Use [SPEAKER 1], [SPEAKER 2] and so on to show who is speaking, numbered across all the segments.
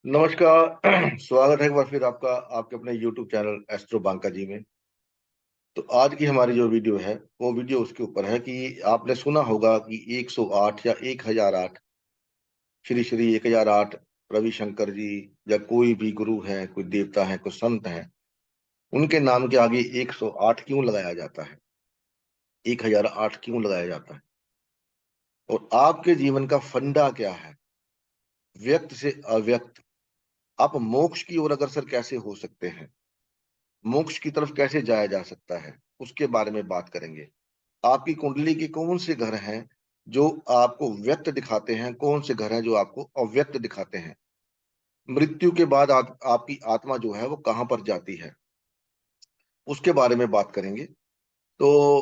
[SPEAKER 1] नमस्कार। स्वागत है एक बार फिर आपका आपके अपने YouTube चैनल एस्ट्रो बांका जी में। तो आज की हमारी जो वीडियो है वो वीडियो उसके ऊपर है कि आपने सुना होगा कि 108 या 1008 श्री श्री 1008 रविशंकर जी या कोई भी गुरु है, कोई देवता है, कोई संत है, उनके नाम के आगे 108 क्यों लगाया जाता है, 1008 क्यों लगाया जाता है, और आपके जीवन का फंडा क्या है, व्यक्त से अव्यक्त आप मोक्ष की ओर अग्रसर कैसे हो सकते हैं, मोक्ष की तरफ कैसे जाया जा सकता है, उसके बारे में बात करेंगे। आपकी कुंडली के कौन से घर हैं जो आपको व्यक्त दिखाते हैं, कौन से घर हैं जो आपको अव्यक्त दिखाते हैं, मृत्यु के बाद आपकी आत्मा जो है वो कहां पर जाती है, उसके बारे में बात करेंगे। तो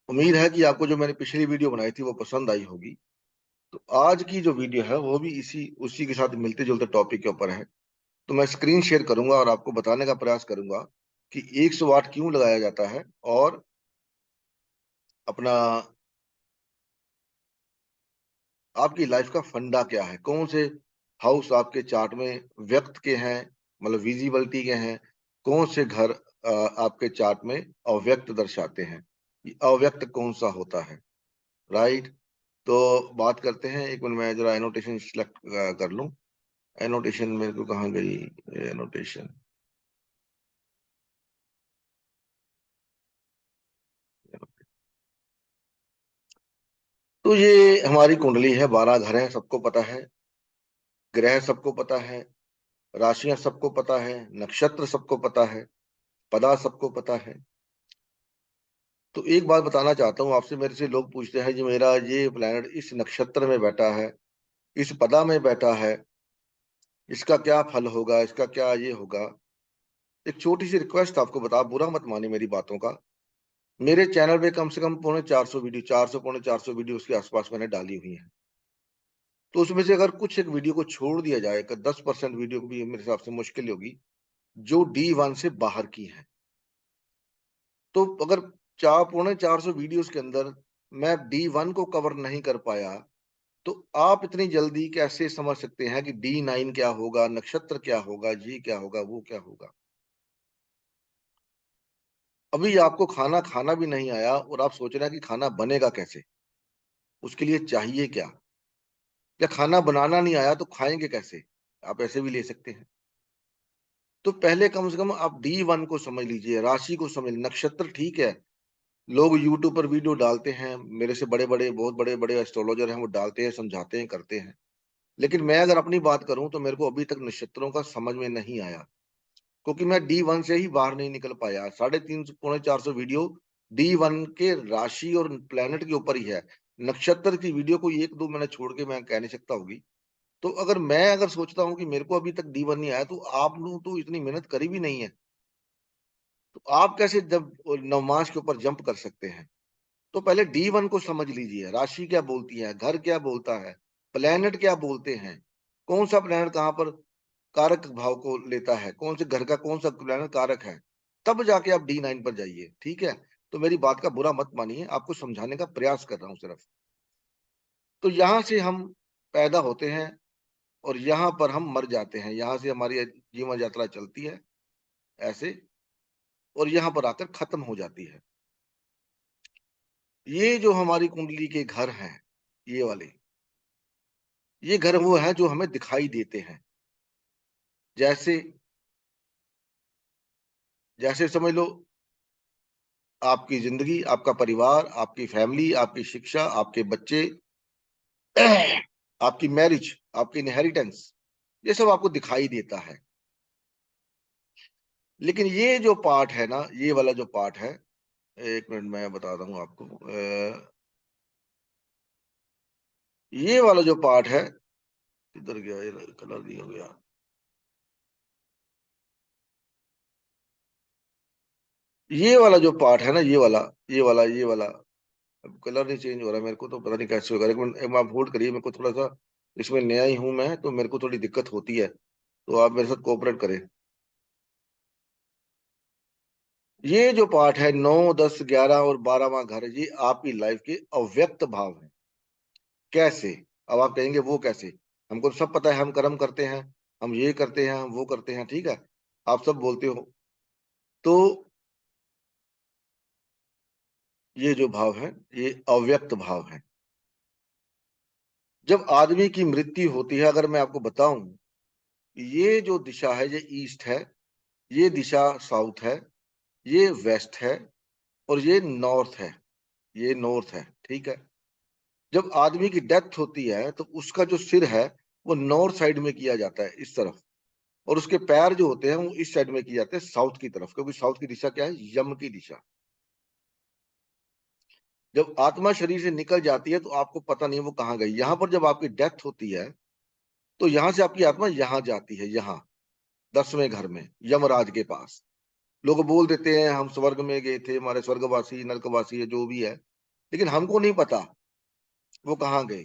[SPEAKER 1] उम्मीद है कि आपको जो मैंने पिछली वीडियो बनाई थी वो पसंद आई होगी। तो आज की जो वीडियो है वो भी इसी उसी के साथ मिलते जुलते टॉपिक के ऊपर है। तो मैं स्क्रीन शेयर करूंगा और आपको बताने का प्रयास करूंगा कि 108 क्यों लगाया जाता है, और अपना आपकी लाइफ का फंडा क्या है, कौन से हाउस आपके चार्ट में व्यक्त के हैं, मतलब विजिबिलिटी के हैं, कौन से घर आपके चार्ट में अव्यक्त दर्शाते हैं, ये अव्यक्त कौन सा होता है। राइट। तो बात करते हैं। एक मिनट मैं जरा एनोटेशन सिलेक्ट कर लूं। एनोटेशन मेरे को कहाँ गई, एनोटेशन। तो ये हमारी कुंडली है, 12 घर हैं, सबको पता है, ग्रह सबको पता है, राशियां सबको पता है, नक्षत्र सबको पता है, पदा सबको पता है। तो एक बात बताना चाहता हूँ आपसे, मेरे से लोग पूछते हैं जी मेरा ये प्लैनेट इस नक्षत्र में बैठा है, इस पदा में बैठा है, इसका क्या फल होगा, इसका क्या ये होगा। एक छोटी सी रिक्वेस्ट आपको बता, बुरा मत माने मेरी बातों का। मेरे चैनल पे कम से कम पौने 400 वीडियो, 400 पौने 400 वीडियो उसके आसपास मैंने डाली हुई है। तो उसमें से अगर कुछ एक वीडियो को छोड़ दिया जाए, 10% वीडियो को भी मेरे हिसाब से मुश्किल होगी जो D1 से बाहर की है। तो अगर 4 पौने 400 वीडियोस के अंदर मैं D1 को कवर नहीं कर पाया, तो आप इतनी जल्दी कैसे समझ सकते हैं कि D9 क्या होगा, नक्षत्र क्या होगा, ये क्या होगा, वो क्या होगा। अभी आपको खाना खाना भी नहीं आया और आप सोच रहे हैं कि खाना बनेगा कैसे, उसके लिए चाहिए क्या, या खाना बनाना नहीं आया तो खाएंगे कैसे, आप ऐसे भी ले सकते हैं। तो पहले कम से कम आप D1 को समझ लीजिए, राशि को समझ, नक्षत्र ठीक है। लोग यूट्यूब पर वीडियो डालते हैं, मेरे से बड़े बड़े बहुत बड़े बड़े एस्ट्रोलॉजर हैं, वो डालते हैं, समझाते हैं, करते हैं। लेकिन मैं अगर अपनी बात करूं तो मेरे को अभी तक नक्षत्रों का समझ में नहीं आया, क्योंकि मैं D1 से ही बाहर नहीं निकल पाया। 350 पौने 400 वीडियो D1 के राशि और प्लेनेट के ऊपर ही है। नक्षत्र की वीडियो को एक दो मैंने छोड़ के मैं कह नहीं सकता होगी। तो अगर सोचता हूँ कि मेरे को अभी तक D1 नहीं आया, तो आप लोग तो इतनी मेहनत करी भी नहीं है, तो आप कैसे जब नवमास के ऊपर जंप कर सकते हैं। तो पहले D1 को समझ लीजिए, राशि क्या बोलती है, घर क्या बोलता है, प्लेनेट क्या बोलते हैं, कौन सा प्लेनेट कहाँ पर कारक भाव को लेता है, कौन से घर का कौन सा प्लेनेट कारक है। तब जाके आप D9 पर जाइए, ठीक है। तो मेरी बात का बुरा मत मानिए, आपको समझाने का प्रयास कर रहा हूं सिर्फ। तो यहां से हम पैदा होते हैं और यहाँ पर हम मर जाते हैं, यहाँ से हमारी जीवन यात्रा चलती है ऐसे, और यहाँ पर आकर खत्म हो जाती है। ये जो हमारी कुंडली के घर हैं, ये वाले, ये घर वो हैं जो हमें दिखाई देते हैं। जैसे जैसे समझ लो, आपकी जिंदगी, आपका परिवार, आपकी फैमिली, आपकी शिक्षा, आपके बच्चे, आपकी मैरिज, आपकी इनहेरिटेंस, ये सब आपको दिखाई देता है। लेकिन ये जो पार्ट है ना, ये वाला जो पार्ट है, एक मिनट मैं बताता हूँ आपको। ये वाला जो पार्ट है, किधर गया ये, कलर नहीं हो गया। ये वाला जो पार्ट है ना, ये वाला अब कलर नहीं चेंज हो रहा, मेरे को तो पता नहीं कैसे होगा। एक बार होल्ड करिए, मेरे को थोड़ा सा, इसमें नया ही हूं मैं, तो मेरे को थोड़ी दिक्कत होती है, तो आप मेरे साथ कोऑपरेट करें। ये जो पार्ट है, 9 10 11 और 12वां घर, ये आपकी लाइफ के अव्यक्त भाव है। कैसे? अब आप कहेंगे वो कैसे? हमको तो सब पता है, हम कर्म करते हैं, हम ये करते हैं, हम वो करते हैं, ठीक है, आप सब बोलते हो। तो ये जो भाव है, ये अव्यक्त भाव है। जब आदमी की मृत्यु होती है, अगर मैं आपको बताऊं, ये जो दिशा है ये ईस्ट है, ये दिशा साउथ है, ये वेस्ट है, और ये नॉर्थ है, ये नॉर्थ है, ठीक है। जब आदमी की डेथ होती है तो उसका जो सिर है वो नॉर्थ साइड में किया जाता है, इस तरफ, और उसके पैर जो होते हैं वो इस साइड में किए जाते हैं, साउथ की तरफ, क्योंकि साउथ की दिशा क्या है, यम की दिशा। जब आत्मा शरीर से निकल जाती है तो आपको पता नहीं वो कहाँ गई। यहां पर जब आपकी डेथ होती है तो यहां से आपकी आत्मा यहां जाती है, यहाँ 10वें घर में, यमराज के पास। लोग बोल देते हैं हम स्वर्ग में गए थे, हमारे स्वर्गवासी नरकवासी है जो भी है, लेकिन हमको नहीं पता वो कहाँ गए,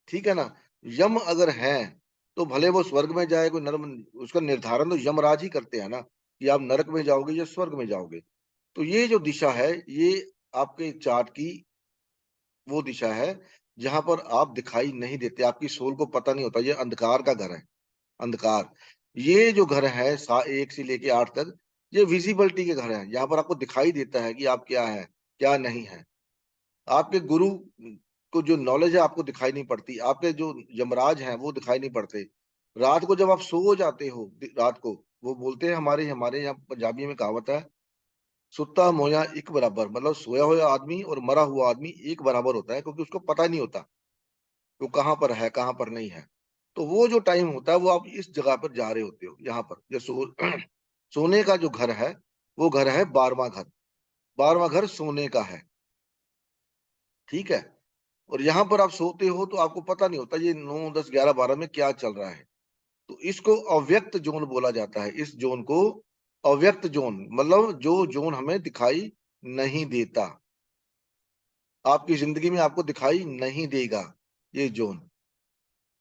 [SPEAKER 1] ठीक है ना। यम अगर है तो भले वो स्वर्ग में जाए, कोई नर्म, उसका निर्धारण तो यमराज ही करते हैं ना, कि आप नरक में जाओगे या स्वर्ग में जाओगे। तो ये जो दिशा है, ये आपके चार्ट की वो दिशा है जहां पर आप दिखाई नहीं देते, आपकी सोल को पता नहीं होता, ये अंधकार का घर है, अंधकार। ये जो घर है 1 से लेके 8 तक, ये विजिबिलिटी के घर है, यहाँ पर आपको दिखाई देता है कि आप क्या है, क्या नहीं है। आपके गुरु को जो नॉलेज है आपको दिखाई नहीं पड़ती, आपके जो यमराज हैं वो दिखाई नहीं पड़ते। रात को जब आप सो जाते हो, रात को, वो बोलते हैं, हमारे हमारे यहाँ पंजाबी में कहावत है, सुत्ता मोया एक बराबर, मतलब सोया हुआ आदमी और मरा हुआ आदमी एक बराबर होता है, क्योंकि उसको पता नहीं होता वो कहाँ पर है, कहाँ पर नहीं है। तो वो जो टाइम होता है वो आप इस जगह पर जा रहे होते हो, यहाँ पर जो सोने का जो घर है, वो घर है 12वां घर। 12वां घर सोने का है, ठीक है। और यहाँ पर आप सोते हो तो आपको पता नहीं होता ये 9 10 11 12 में क्या चल रहा है। तो इसको अव्यक्त जोन बोला जाता है, इस जोन को अव्यक्त जोन, मतलब जो जोन हमें दिखाई नहीं देता, आपकी जिंदगी में आपको दिखाई नहीं देगा, ये जोन।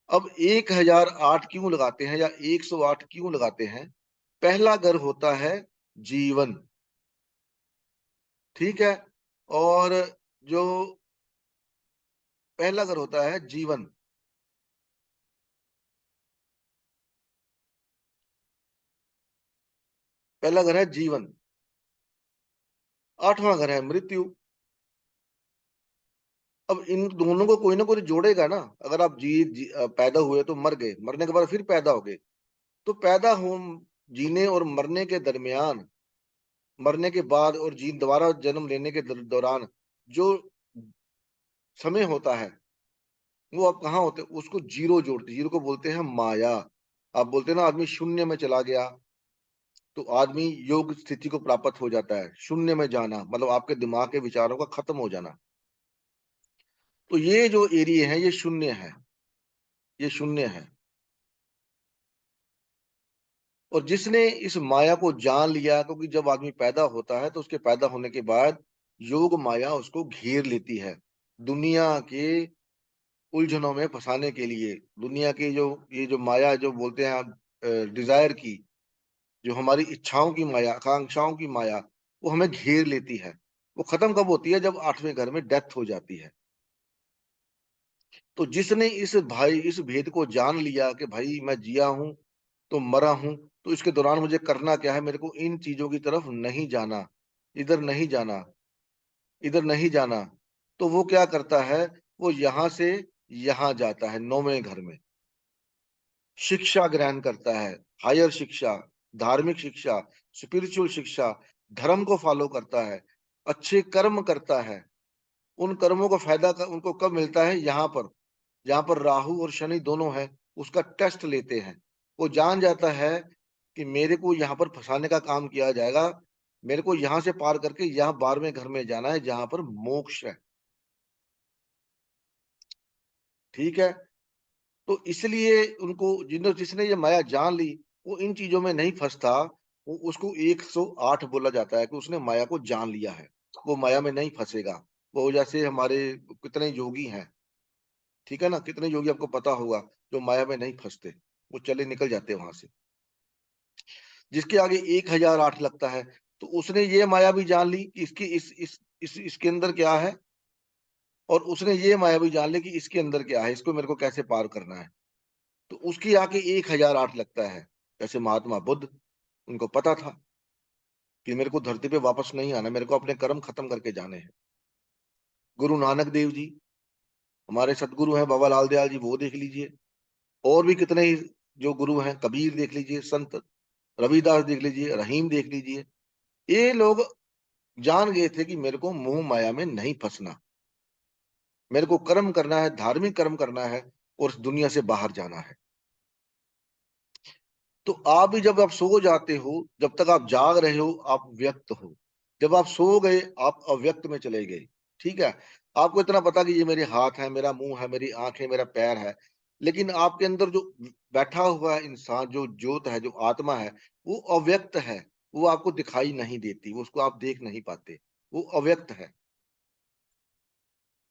[SPEAKER 1] अब 1008 क्यों लगाते हैं या 108 क्यों लगाते हैं? पहला घर होता है जीवन, ठीक है। और जो पहला घर होता है जीवन, पहला घर है जीवन। 8वां घर है मृत्यु। अब इन दोनों को कोई ना कोई जोड़ेगा ना। अगर आप पैदा हुए तो मर गए, मरने के बाद फिर पैदा हो गए, तो पैदा हो, जीने और मरने के दरमियान, मरने के बाद और जी दोबारा जन्म लेने के दौरान जो समय होता है, वो आप कहाँ होते, उसको जीरो जोड़ते, जीरो को बोलते हैं माया। आप बोलते हैं ना आदमी शून्य में चला गया, तो आदमी योग स्थिति को प्राप्त हो जाता है। शून्य में जाना मतलब आपके दिमाग के विचारों का खत्म हो जाना। तो ये जो एरिया है ये शून्य है, ये शून्य है। और जिसने इस माया को जान लिया, क्योंकि जब आदमी पैदा होता है तो उसके पैदा होने के बाद योग माया उसको घेर लेती है, दुनिया के उलझनों में फंसाने के लिए। दुनिया की जो ये जो माया जो बोलते हैं आप, डिजायर की, जो हमारी इच्छाओं की माया, आकांक्षाओं की माया, वो हमें घेर लेती है। वो खत्म कब होती है? जब 8वें घर में डेथ हो जाती है। तो जिसने इस भेद को जान लिया कि भाई मैं जिया हूं तो मरा हूं, तो इसके दौरान मुझे करना क्या है, मेरे को इन चीजों की तरफ नहीं जाना, इधर नहीं जाना, इधर नहीं जाना। तो वो क्या करता है, वो यहां से यहां जाता है 9वें घर में, शिक्षा ग्रहण करता है, हायर शिक्षा, धार्मिक शिक्षा, स्पिरिचुअल शिक्षा, धर्म को फॉलो करता है, अच्छे कर्म करता है। उन कर्मों का फायदा उनको कब मिलता है? यहाँ पर, जहाँ पर राहु और शनि दोनों है, उसका टेस्ट लेते हैं। वो जान जाता है कि मेरे को यहाँ पर फंसाने का काम किया जाएगा, मेरे को यहाँ से पार करके यहाँ 12वें घर में जाना है जहां पर मोक्ष है, ठीक है। तो इसलिए उनको, जिसने ये माया जान ली, वो इन चीजों में नहीं फंसता। वो उसको 108 बोला जाता है कि उसने माया को जान लिया है, वो माया में नहीं फंसेगा। वो जैसे हमारे कितने योगी हैं, ठीक है ना, कितने योगी आपको पता होगा जो माया में नहीं फंसते, वो चले निकल जाते हैं वहां से। जिसके आगे 1008 लगता है, तो उसने ये माया भी जान ली कि इसकी इसके अंदर क्या है, और उसने ये माया भी जान ली कि इसके अंदर क्या है, इसको मेरे को कैसे पार करना है। तो उसकी आके 1008 लगता है। जैसे महात्मा बुद्ध, उनको पता था कि मेरे को धरती पे वापस नहीं आना, मेरे को अपने कर्म खत्म करके जाने हैं। गुरु नानक देव जी, हमारे सदगुरु हैं, बाबा लाल दयाल जी, वो देख लीजिए। और भी कितने ही जो गुरु हैं, कबीर देख लीजिए, संत रविदास देख लीजिए, रहीम देख लीजिए। ये लोग जान गए थे कि मेरे को मोह माया में नहीं फंसना, मेरे को कर्म करना है, धार्मिक कर्म करना है और इस दुनिया से बाहर जाना है। तो आप भी जब आप सो जाते हो, जब तक आप जाग रहे हो आप व्यक्त हो, जब आप सो गए आप अव्यक्त में चले गए। ठीक है, आपको इतना पता कि ये मेरे हाथ है, मेरा मुंह है, मेरी आंख है, मेरा पैर है, लेकिन आपके अंदर जो बैठा हुआ है इंसान, जो ज्योत है, जो आत्मा है, वो अव्यक्त है। वो आपको दिखाई नहीं देती, वो उसको आप देख नहीं पाते, वो अव्यक्त है।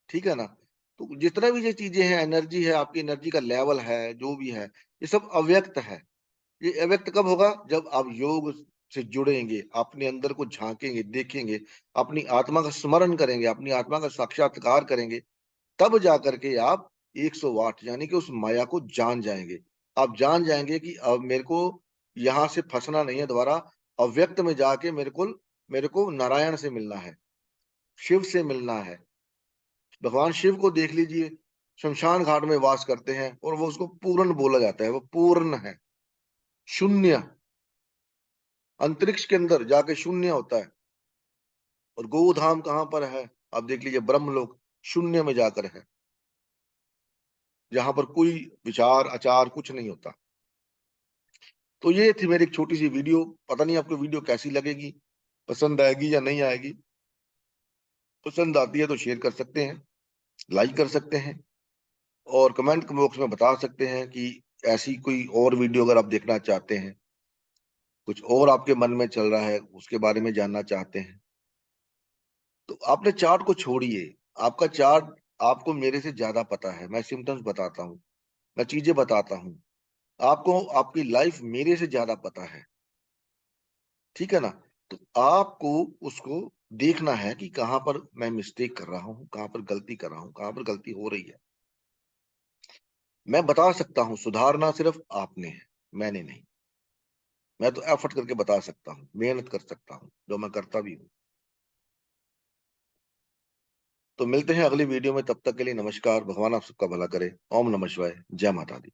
[SPEAKER 1] ठीक है ना। तो जितना भी ये चीजें हैं, एनर्जी है, आपकी एनर्जी का लेवल है, जो भी है, ये सब अव्यक्त है। ये अव्यक्त कब होगा? जब आप योग से जुड़ेंगे, अपने अंदर को झांकेंगे, देखेंगे, अपनी आत्मा का स्मरण करेंगे, अपनी आत्मा का साक्षात्कार करेंगे, तब जाकर के आप 108 यानी कि उस माया को जान जाएंगे। आप जान जाएंगे कि अब मेरे को यहां से फंसना नहीं है दोबारा, अव्यक्त में जाके मेरे को नारायण से मिलना है, शिव से मिलना है। भगवान शिव को देख लीजिए, शमशान घाट में वास करते हैं और वो उसको पूर्ण बोला जाता है, वो पूर्ण है, शून्य, अंतरिक्ष के अंदर जाके शून्य होता है। और गोधाम कहाँ पर है? आप देख लीजिए, ब्रह्मलोक, शून्य में जाकर है, जहां पर कोई विचार आचार कुछ नहीं होता। तो ये थी मेरी एक छोटी सी वीडियो। पता नहीं आपको वीडियो कैसी लगेगी, पसंद आएगी या नहीं आएगी। पसंद आती है तो शेयर कर सकते हैं, लाइक कर सकते हैं, और कमेंट बॉक्स में बता सकते हैं कि ऐसी कोई और वीडियो अगर आप देखना चाहते हैं, कुछ और आपके मन में चल रहा है, उसके बारे में जानना चाहते हैं, तो आपने चार्ट को छोड़िए। आपका चार्ट, आपको मेरे से ज्यादा पता है, मैं सिम्टम्स बताता हूँ, मैं चीजें बताता हूँ। आपको आपकी लाइफ मेरे से ज्यादा पता है। ठीक है ना। तो आपको उसको देखना है कि कहां पर मैं मिस्टेक कर रहा हूँ, कहां पर गलती कर रहा हूँ, कहां पर गलती हो रही है। मैं बता सकता हूँ, सुधारना सिर्फ आपने है, मैंने नहीं। मैं तो एफर्ट करके बता सकता हूँ, मेहनत कर सकता हूँ, जो मैं करता भी हूँ। तो मिलते हैं अगली वीडियो में, तब तक के लिए नमस्कार। भगवान आप सबका भला करे। ओम नमः शिवाय। जय माता दी।